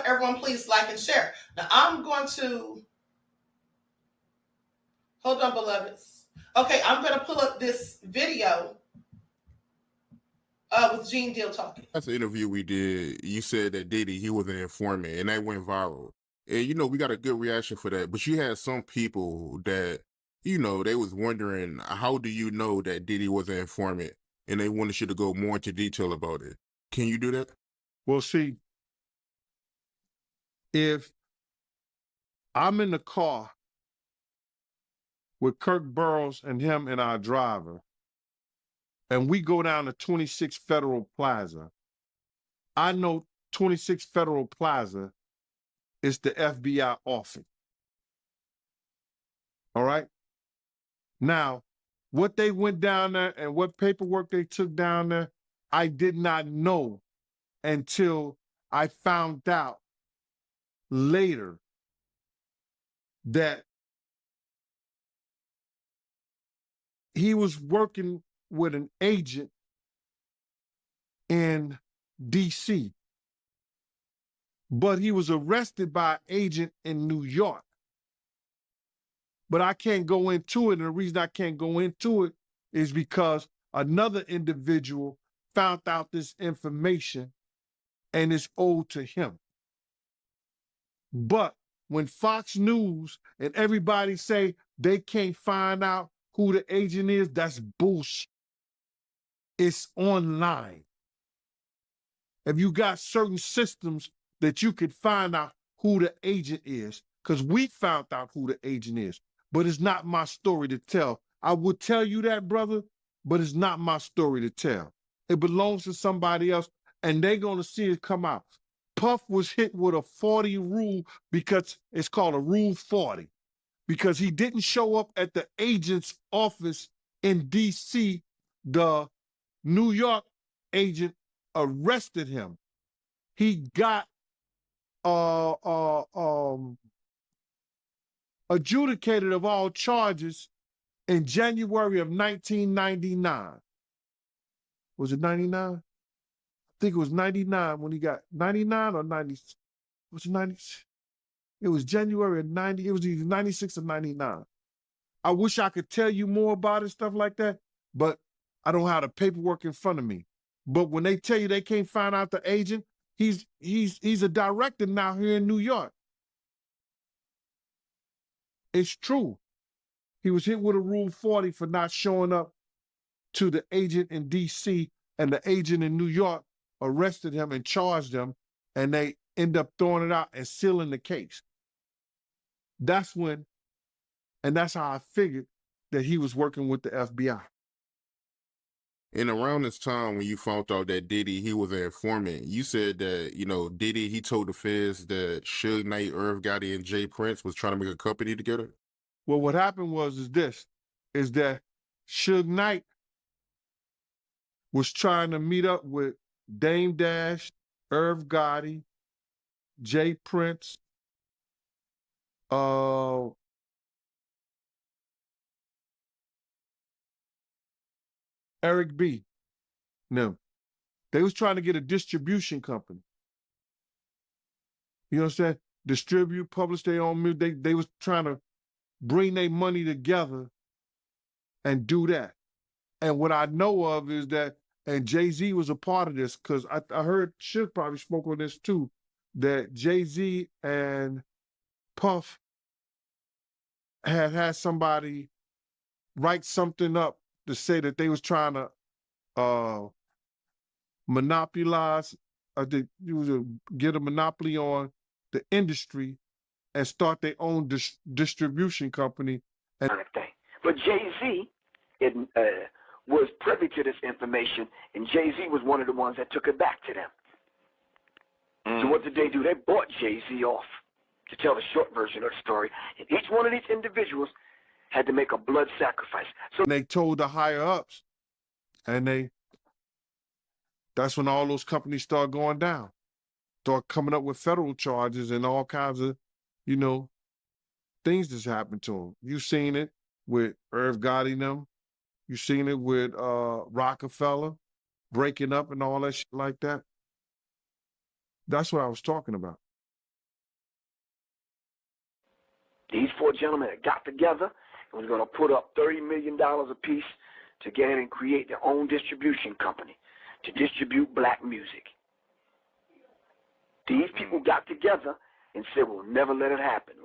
Everyone, please like and share. Now, I'm going to, hold on, beloveds. Okay, I'm going to pull up this video with Gene Deal talking. That's the interview we did. You said that Diddy, he was an informant, and that went viral. And, you know, we got a good reaction for that. But you had some people that, you know, they was wondering, how do you know that Diddy was an informant? And they wanted you to go more into detail about it. Can you do that? Well, see, if I'm in the car with Kirk Burrows and him and our driver, and we go down to 26 Federal Plaza, I know 26 Federal Plaza is the FBI office. All right? Now, what they went down there and what paperwork they took down there, I did not know until I found out later that he was working with an agent in DC, but he was arrested by an agent in New York. But I can't go into it, and the reason I can't go into it is because another individual found out this information and it's owed to him. But when Fox News and everybody say they can't find out who the agent is, that's bullshit. It's online. If you got certain systems that you could find out who the agent is, because we found out who the agent is, but it's not my story to tell. I would tell you that, brother, but it's not my story to tell. It belongs to somebody else, and they're going to see it come out. Puff was hit with a 40 rule because it's called a Rule 40, because he didn't show up at the agent's office in DC. The New York agent arrested him. He got adjudicated of all charges in January of 1999. Was it 99? I think it was 99 when he got 99 or 90. Was it 90? It was January of 90. It was either 96 or 99. I wish I could tell you more about it, stuff like that, but I don't have the paperwork in front of me. But when they tell you they can't find out the agent, he's a director now here in New York. It's true. He was hit with a Rule 40 for not showing up to the agent in DC, and the agent in New York arrested him and charged him, and they end up throwing it out and sealing the case. That's when, and that's how I figured that he was working with the FBI. And around this time when you found out that Diddy, he was an informant, you said that, you know, Diddy, he told the feds that Suge Knight, Irv Gotti, and Jay Prince was trying to make a company together? Well, what happened is that Suge Knight was trying to meet up with Dame Dash, Irv Gotti, Jay Prince, Eric B. No. They was trying to get a distribution company. You know what I'm saying? Distribute, publish their own music. They was trying to bring their money together and do that. And what I know of is that, and Jay-Z was a part of this, because I heard Suge probably spoke on this too, that Jay-Z and Puff had somebody write something up to say that they was trying to monopolize, get a monopoly on the industry and start their own distribution company. But Jay-Z was privy to this information, and Jay-Z was one of the ones that took it back to them. So what did they do? They bought Jay-Z off, to tell the short version of the story. And each one of these individuals had to make a blood sacrifice. So they told the higher ups, and that's when all those companies start going down, start coming up with federal charges and all kinds of, you know, things that's happened to them. You've seen it with Irv Gotti and them. You've seen it with Rockefeller breaking up and all that shit like that. That's what I was talking about. These 4 gentlemen had got together and was going to put up $30 million apiece to get in and create their own distribution company to distribute black music. These people got together and said, we'll never let it happen.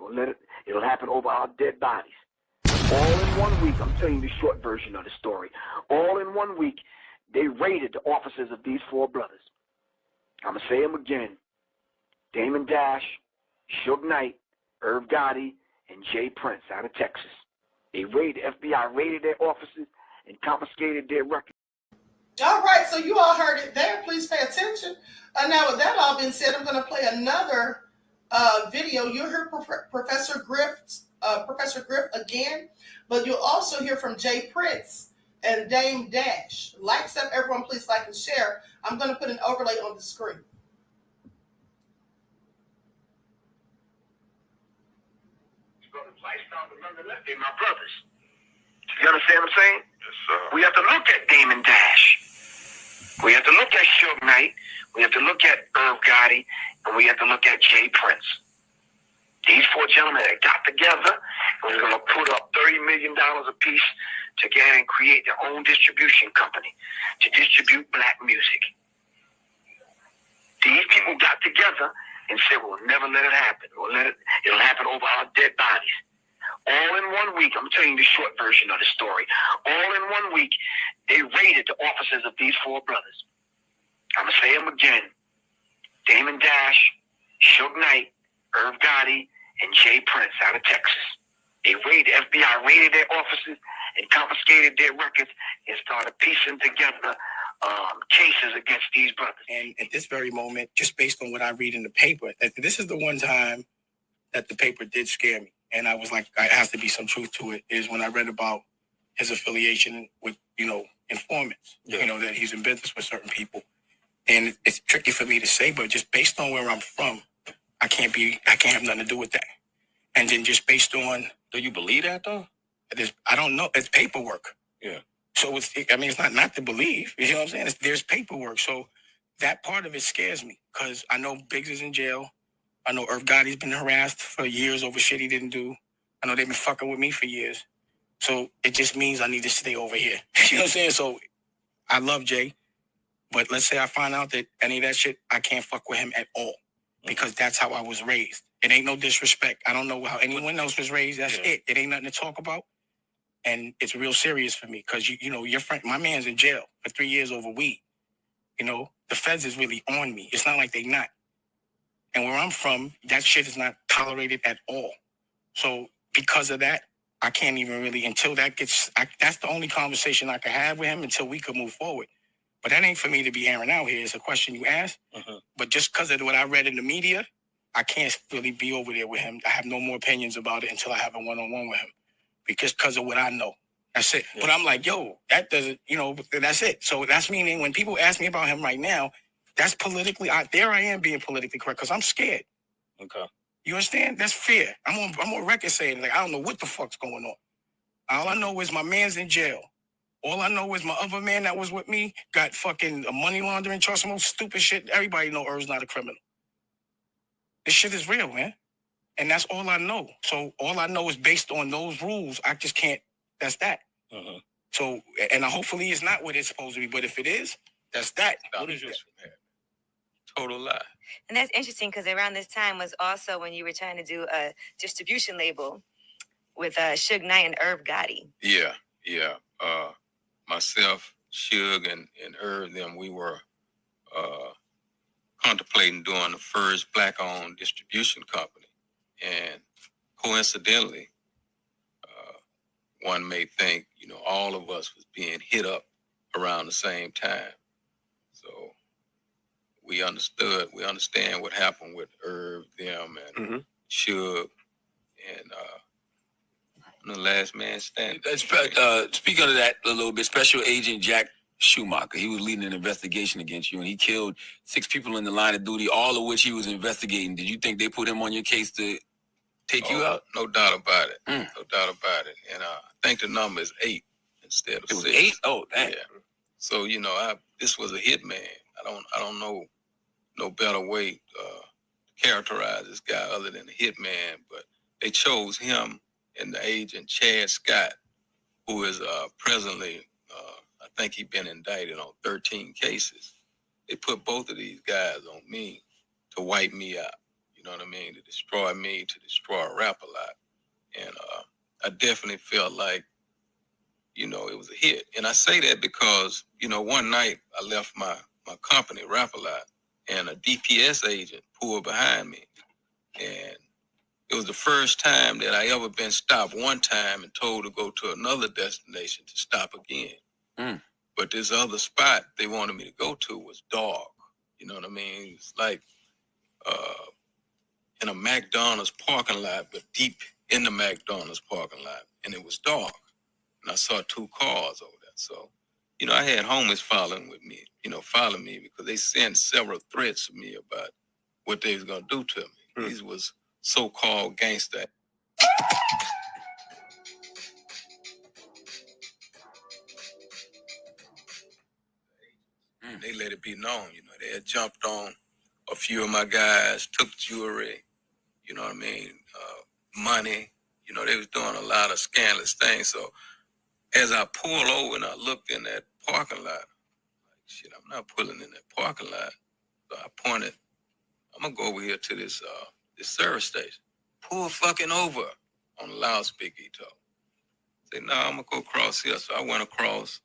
It'll happen over our dead bodies. All in 1 week, I'm telling you the short version of the story. All in 1 week, they raided the offices of these 4 brothers. I'm going to say them again. Damon Dash, Suge Knight, Irv Gotti, and Jay Prince out of Texas. The FBI raided their offices and confiscated their records. All right, so you all heard it there. Please pay attention. Now, with that all being said, I'm going to play another video. You'll hear Professor Griff again, but you'll also hear from Jay Prince and Dame Dash. Like, sub, everyone, please like and share. I'm going to put an overlay on the screen. Lifestyle, but nonetheless, they're my brothers. You understand what I'm saying? Yes, sir. We have to look at Damon Dash. We have to look at Suge Knight. We have to look at Irv Gotti, and we have to look at Jay Prince. These 4 gentlemen that got together and was going to put up $30 million apiece to get in and create their own distribution company to distribute black music. These people got together and said, we'll never let it happen. It'll happen over our dead bodies. All in 1 week, I'm telling you the short version of the story. All in 1 week, they raided the offices of these 4 brothers. I'm going to say them again. Damon Dash, Suge Knight, Irv Gotti, and Jay Prince out of Texas. The FBI raided their offices and confiscated their records and started piecing together cases against these brothers. And at this very moment, just based on what I read in the paper, this is the one time that the paper did scare me. And I was like, there has to be some truth to it, is when I read about his affiliation with, informants, that he's in business with certain people. And it's tricky for me to say, but just based on where I'm from, I can't have nothing to do with that. And then just based on... Do you believe that, though? I don't know. It's paperwork. Yeah. So it's not to believe. You know what I'm saying? There's paperwork. So that part of it scares me because I know Biggs is in jail. I know Irv Gotti's been harassed for years over shit he didn't do. I know they've been fucking with me for years. So it just means I need to stay over here. You know what I'm saying? So I love Jay, but let's say I find out that any of that shit, I can't fuck with him at all because that's how I was raised. It ain't no disrespect. I don't know how anyone else was raised. That's it. It ain't nothing to talk about. And it's real serious for me because, your friend, my man's in jail for 3 years over weed. The feds is really on me. It's not like they not. And where I'm from, that shit is not tolerated at all. So because of that, I can't even really, until that gets, that's the only conversation I can have with him until we could move forward. But that ain't for me to be airing out here. It's a question you asked. Mm-hmm. But just because of what I read in the media, I can't really be over there with him. I have no more opinions about it until I have a one-on-one with him. Because of what I know. That's it. Yeah. But I'm like, that doesn't, that's it. So that's meaning when people ask me about him right now, that's politically, there I am being politically correct because I'm scared. Okay. You understand? That's fear. I'm on record saying, I don't know what the fuck's going on. All I know is my man's in jail. All I know is my other man that was with me got fucking a money laundering charge, some stupid shit. Everybody know Earl's not a criminal. This shit is real, man. And that's all I know. So all I know is based on those rules. I just can't. That's that. Uh-huh. So, and hopefully it's not what it's supposed to be. But if it is, that's that. What is this? Total lie. And that's interesting because around this time was also when you were trying to do a distribution label with Suge Knight and Irv Gotti. Yeah. Myself, Suge, and Irv, them, we were contemplating doing the first black-owned distribution company. And coincidentally, one may think, all of us was being hit up around the same time. So we understand what happened with Irv, them, and Suge, and the last man standing. Speaking of that a little bit, Special Agent Jack Schumacher, he was leading an investigation against you, and he killed 6 people in the line of duty, all of which he was investigating. Did you think they put him on your case to take you out? No doubt about it. No doubt about it. And I think the number is 8 instead of 6. It was 8? Oh, damn. Yeah. So, this was a hitman. I don't know no better way to characterize this guy other than a hitman, but they chose him and the agent Chad Scott, who is presently, I think he's been indicted on 13 cases. They put both of these guys on me to wipe me out. You know what I mean? To destroy me, to destroy Rap-A-Lot. And I definitely felt like, you know, it was a hit. And I say that because, you know, one night I left my company, Rap-A-Lot, and a DPS agent pulled behind me. And it was the first time that I ever been stopped one time and told to go to another destination to stop again. But this other spot they wanted me to go to was dark. You know what I mean? It's like in a McDonald's parking lot, but deep in the McDonald's parking lot. And it was dark. And I saw 2 cars over there. So, you know, I had homies following me because they sent several threats to me about what they was going to do to me. These was so-called gangster. They let it be known, you know, they had jumped on a few of my guys, took jewelry, you know what I mean, money. You know, they was doing a lot of scandalous things. So as I pulled over and I looked in that parking lot, like, shit, I'm not pulling in that parking lot. So I pointed, I'm going to go over here to this service station. Pull fucking over on the loudspeaker, he told. I said, no, I'm going to go across here. So I went across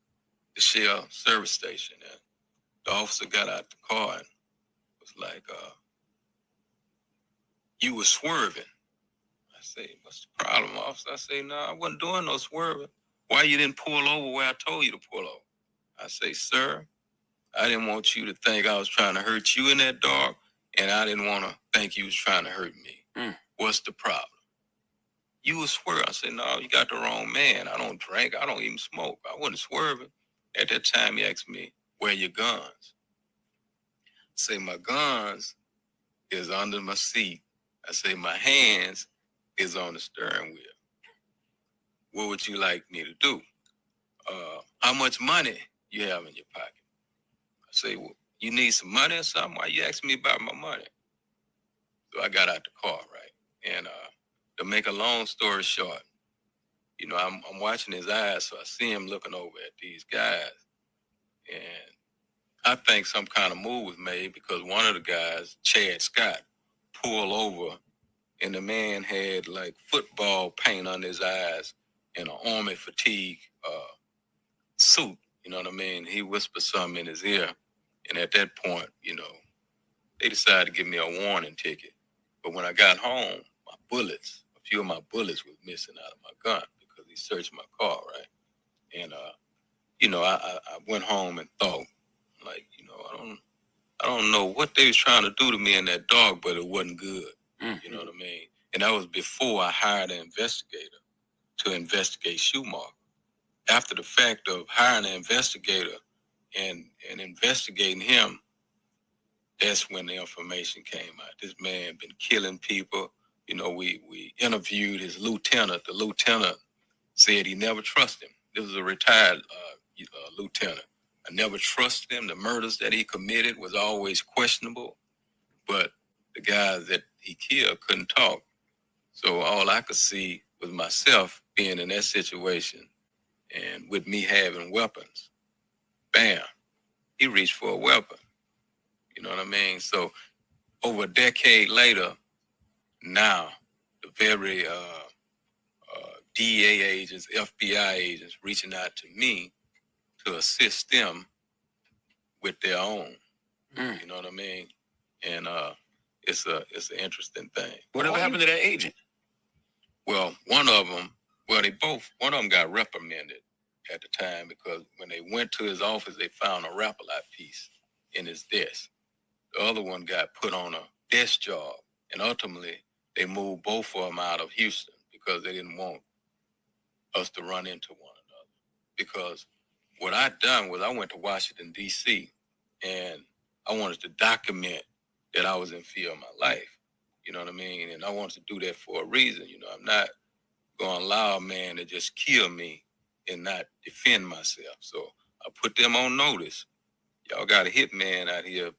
the Shell service station, and the officer got out the car and was like, you were swerving. I say, what's the problem, officer? I say, no, I wasn't doing no swerving. Why you didn't pull over where I told you to pull over? I say, sir, I didn't want you to think I was trying to hurt you in that dark, and I didn't want to think you was trying to hurt me. What's the problem? You was swerving. I said, no, you got the wrong man. I don't drink. I don't even smoke. I wasn't swerving. At that time, he asked me, where are your guns? I say, my guns is under my seat. I say, my hands is on the steering wheel. What would you like me to do? How much money you have in your pocket? I say, well, you need some money or something? Why you asking me about my money? So I got out the car, right? And to make a long story short, you know, I'm watching his eyes, so I see him looking over at these guys. And I think some kind of move was made because one of the guys, Chad Scott, pulled over, and the man had like football paint on his eyes and an army fatigue suit. You know what I mean? He whispered something in his ear. And at that point, you know, they decided to give me a warning ticket. But when I got home, my bullets, a few of my bullets was missing out of my gun because he searched my car, right? And, you know, I went home and thought, like, you know, I don't know what they was trying to do to me in that dark, but it wasn't good. You know what I mean? And that was before I hired an investigator to investigate Schumacher. After the fact of hiring an investigator and investigating him, that's when the information came out. This man been killing people. You know, we interviewed his lieutenant. The lieutenant said he never trusted him. This was a retired lieutenant. I never trusted him. The murders that he committed was always questionable. But the guys that he killed couldn't talk. So all I could see was myself being in that situation and with me having weapons. Bam, he reached for a weapon. You know what I mean? So over a decade later, now the very DEA agents, FBI agents reaching out to me to assist them with their own. You know what I mean? And it's an interesting thing. Whatever happened to that agent? Well, one of them got reprimanded at the time because when they went to his office, they found a Rap-A-Lot piece in his desk. The other one got put on a desk job, and ultimately they moved both of them out of Houston because they didn't want us to run into one another. Because what I done was I went to Washington, D.C., and I wanted to document that I was in fear of my life. You know what I mean? And I wanted to do that for a reason. You know, I'm not going to allow a man to just kill me and not defend myself. So I put them on notice. Y'all got a hitman out here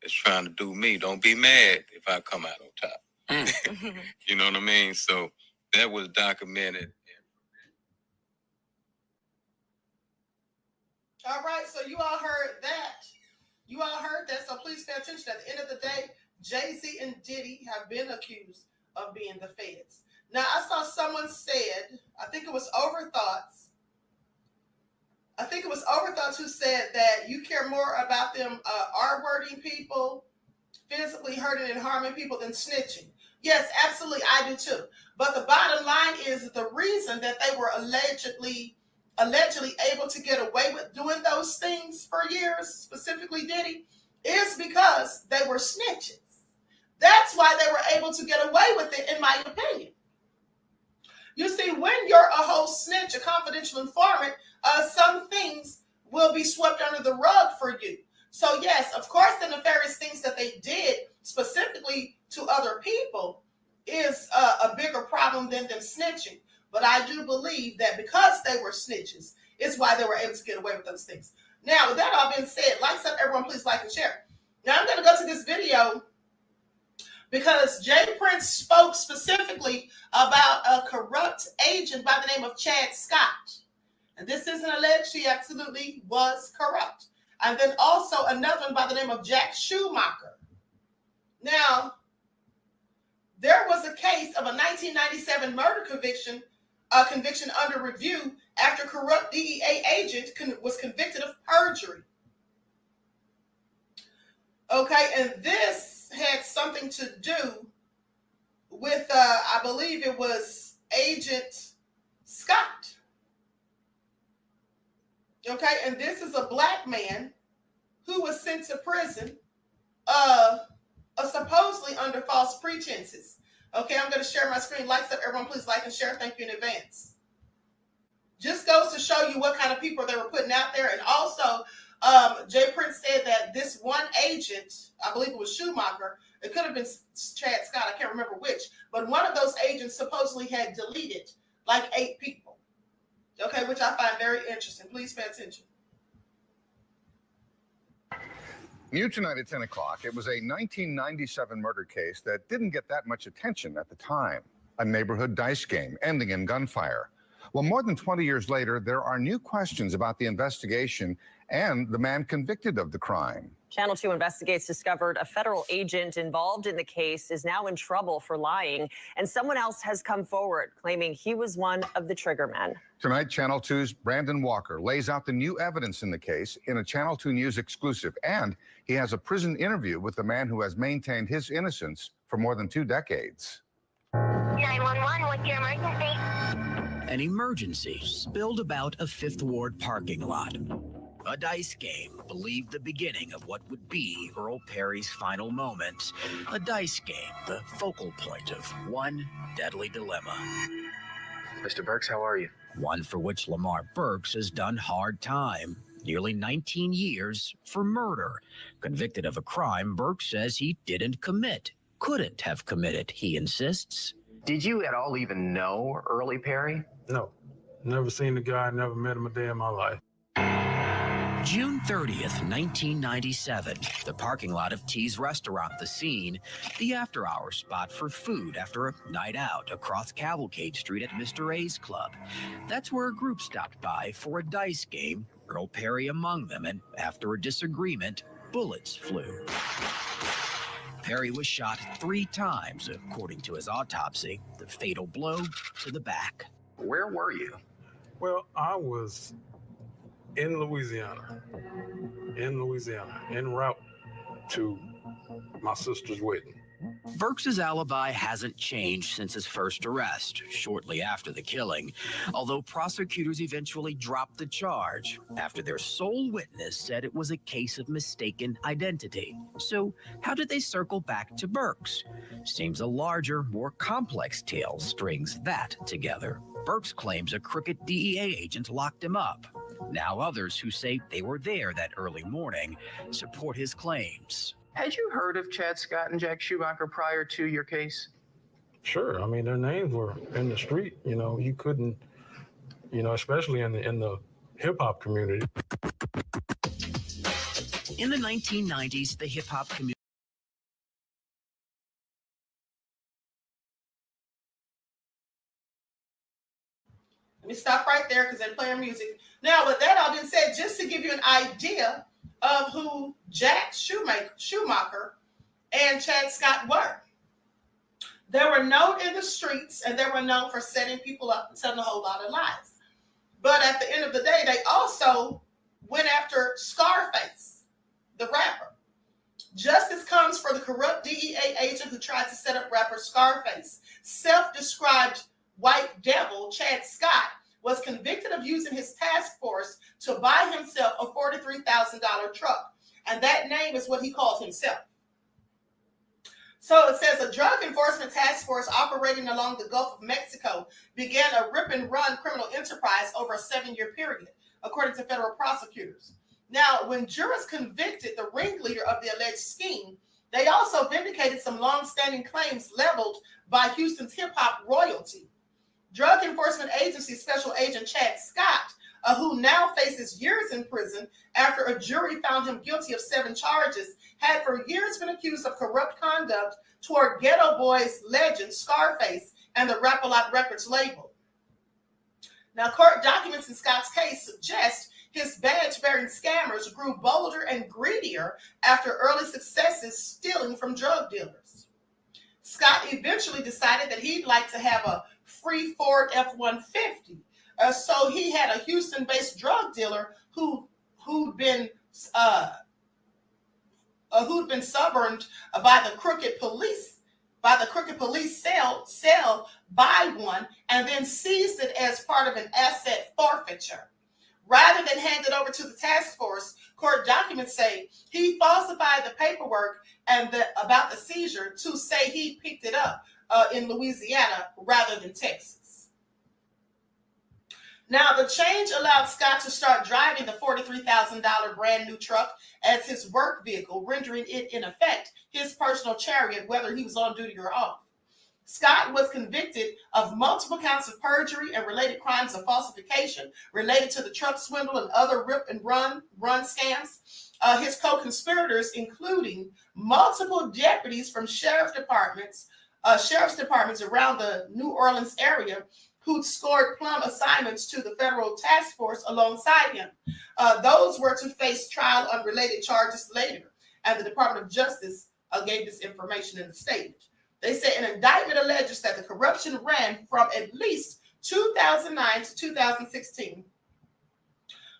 that's trying to do me. Don't be mad if I come out on top. You know what I mean? So that was documented. All right, so you all heard that. You all heard that, so please pay attention. At the end of the day, Jay-Z and Diddy have been accused of being the feds. Now, I saw someone said, I think it was Overthoughts. I think it was Overthoughts who said that you care more about them R-wording people, physically hurting and harming people than snitching. Yes, absolutely, I do too. But the bottom line is that the reason that they were allegedly able to get away with doing those things for years, specifically Diddy, is because they were snitches. That's why they were able to get away with it, in my opinion. You see, when you're a whole snitch, a confidential informant, some things will be swept under the rug for you. So yes, of course, the nefarious things that they did specifically to other people is a bigger problem than them snitching. But I do believe that because they were snitches, is why they were able to get away with those things. Now, with that all being said, everyone, please like and share. Now, I'm going to go to this video because Jay Prince spoke specifically about a corrupt agent by the name of Chad Scott. And this isn't alleged, he absolutely was corrupt. And then also another one by the name of Jack Schumacher. Now, there was a case of a 1997 murder conviction under review after corrupt DEA agent was convicted of perjury. Okay, and this had something to do with, I believe it was Agent Scott. Okay, and this is a black man who was sent to prison supposedly under false pretenses. Okay, I'm going to share my screen. Everyone, please like and share. Thank you in advance. Just goes to show you what kind of people they were putting out there. And also, Jay Prince said that this one agent, I believe it was Schumacher, it could have been Chad Scott, I can't remember which, but one of those agents supposedly had deleted like 8 people. Okay, which I find very interesting. Please pay attention. New tonight at 10 o'clock, it was a 1997 murder case that didn't get that much attention at the time. A neighborhood dice game ending in gunfire. Well, more than 20 years later, there are new questions about the investigation and the man convicted of the crime. Channel 2 Investigates discovered a federal agent involved in the case is now in trouble for lying, and someone else has come forward claiming he was one of the triggermen. Tonight, Channel 2's Brandon Walker lays out the new evidence in the case in a Channel 2 News exclusive, and he has a prison interview with the man who has maintained his innocence for more than 2 decades. 911, what's your emergency? An emergency spilled about a Fifth Ward parking lot. A dice game believed the beginning of what would be Earl Perry's final moments. A dice game, the focal point of one deadly dilemma. Mr. Burks, how are you? One for which Lamar Burks has done hard time. Nearly 19 years for murder. Convicted of a crime Burks says he didn't commit. Couldn't have committed, he insists. Did you at all even know Early Perry? No. Never seen the guy, never met him a day in my life. June 30th, 1997. The parking lot of T's Restaurant, the scene. The after-hour spot for food after a night out across Cavalcade Street at Mr. A's Club. That's where a group stopped by for a dice game, Earl Perry among them, and after a disagreement, bullets flew. Perry was shot 3 times, according to his autopsy, the fatal blow to the back. Where were you? Well, I was in Louisiana, en route to my sister's wedding. Burks's alibi hasn't changed since his first arrest, shortly after the killing, although prosecutors eventually dropped the charge after their sole witness said it was a case of mistaken identity. So how did they circle back to Burks? Seems a larger, more complex tale strings that together. Burks claims a crooked DEA agent locked him up. Now others who say they were there that early morning support his claims. Had you heard of Chad Scott and Jack Schumacher prior to your case? Sure. I mean, their names were in the street. You know, you couldn't, especially in the hip-hop community. In the 1990s, the hip-hop community Let me stop right there because they're playing music. Now, with that all being said, just to give you an idea of who Jack Schumacher and Chad Scott were. They were known in the streets and they were known for setting people up and telling a whole lot of lies. But at the end of the day, they also went after Scarface, the rapper. Justice comes for the corrupt DEA agent who tried to set up rapper Scarface. Self-described white devil Chad Scott was convicted of using his task force to buy himself a $43,000 truck. And that name is what he called himself. So it says a drug enforcement task force operating along the Gulf of Mexico began a rip and run criminal enterprise over a 7-year period, according to federal prosecutors. Now, when jurors convicted the ringleader of the alleged scheme, they also vindicated some long-standing claims leveled by Houston's hip-hop royalty. Drug Enforcement Agency Special Agent Chad Scott, who now faces years in prison after a jury found him guilty of 7 charges, had for years been accused of corrupt conduct toward Ghetto Boys legend Scarface and the Rap-A-Lot Records label. Now, court documents in Scott's case suggest his badge-bearing scammers grew bolder and greedier after early successes stealing from drug dealers. Scott eventually decided that he'd like to have a free Ford F-150. So he had a Houston-based drug dealer who'd been suborned by the crooked police cell by one, and then seized it as part of an asset forfeiture. Rather than hand it over to the task force, court documents say he falsified the paperwork about the seizure to say he picked it up in Louisiana rather than Texas. Now, the change allowed Scott to start driving the $43,000 brand new truck as his work vehicle, rendering it, in effect, his personal chariot, whether he was on duty or off. Scott was convicted of multiple counts of perjury and related crimes of falsification related to the truck swindle and other rip and run scams. His co-conspirators, including multiple deputies from sheriff's departments around the New Orleans area, who scored plum assignments to the federal task force alongside him. Those were to face trial on related charges later, and the Department of Justice gave this information in the statement. They say an indictment alleges that the corruption ran from at least 2009 to 2016.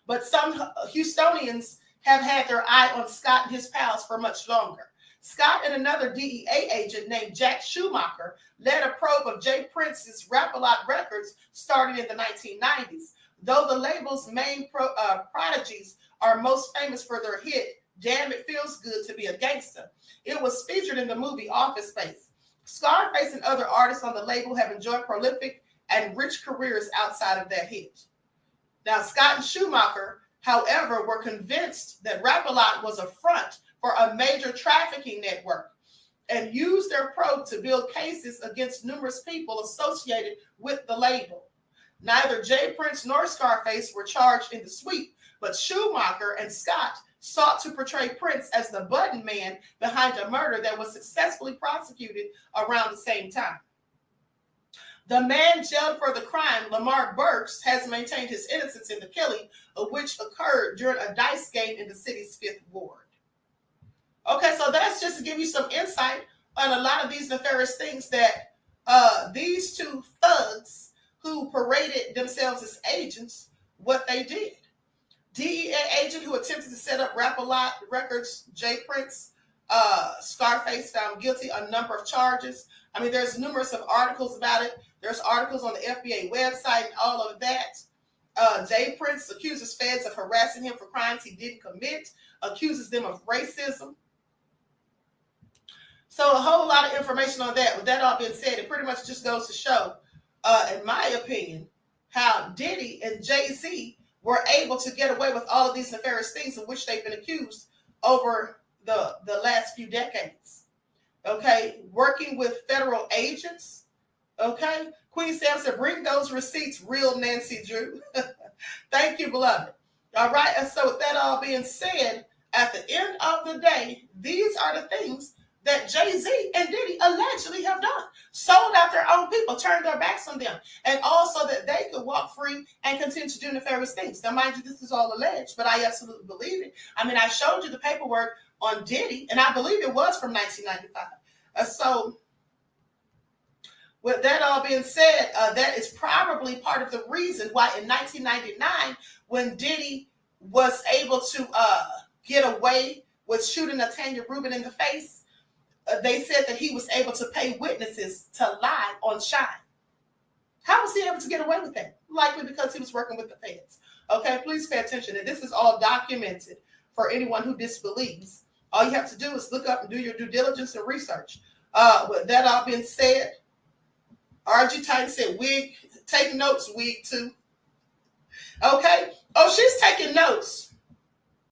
But some Houstonians have had their eye on Scott and his pals for much longer. Scott and another DEA agent named Jack Schumacher led a probe of Jay Prince's Rap-A-Lot Records starting in the 1990s. Though the label's main prodigies are most famous for their hit, Damn It Feels Good to Be a Gangster, it was featured in the movie Office Space. Scarface and other artists on the label have enjoyed prolific and rich careers outside of their hit. Now, Scott and Schumacher, however, were convinced that Rap-A-Lot was a front for a major trafficking network and used their probe to build cases against numerous people associated with the label. Neither Jay Prince nor Scarface were charged in the sweep, but Schumacher and Scott sought to portray Prince as the button man behind a murder that was successfully prosecuted around the same time. The man jailed for the crime, Lamar Burks, has maintained his innocence in the killing, which occurred during a dice game in the city's 5th ward. Okay, so that's just to give you some insight on a lot of these nefarious things that these two thugs who paraded themselves as agents, what they did. DEA agent who attempted to set up Rap-A-Lot Records, Jay Prince, Scarface, found guilty on a number of charges. I mean, there's numerous of articles about it. There's articles on the FBA website and all of that. Jay Prince accuses feds of harassing him for crimes he didn't commit, accuses them of racism. So a whole lot of information on that. With that all being said, it pretty much just goes to show, in my opinion, how Diddy and Jay-Z were able to get away with all of these nefarious things of which they've been accused over the last few decades. Okay, working with federal agents. Okay, Queen Sam said, bring those receipts, real Nancy Drew. Thank you, beloved. All right, and so with that all being said, at the end of the day, these are the things that Jay-Z and Diddy allegedly have done. Sold out their own people. people turned their backs on them, and also that they could walk free and continue to do nefarious things. Now, mind you, this is all alleged, but I absolutely believe it. I mean, I showed you the paperwork on Diddy, and I believe it was from 1995. So with that all being said, that is probably part of the reason why in 1999, when Diddy was able to get away with shooting Tanya Rubin in the face, they said that he was able to pay witnesses to lie on Shine. How was he able to get away with that? Likely because he was working with the feds. Okay, please pay attention. And this is all documented for anyone who disbelieves. All you have to do is look up and do your due diligence and research. With that all being said, RG Titan said, wig, take notes, wig too. Okay. Oh, she's taking notes.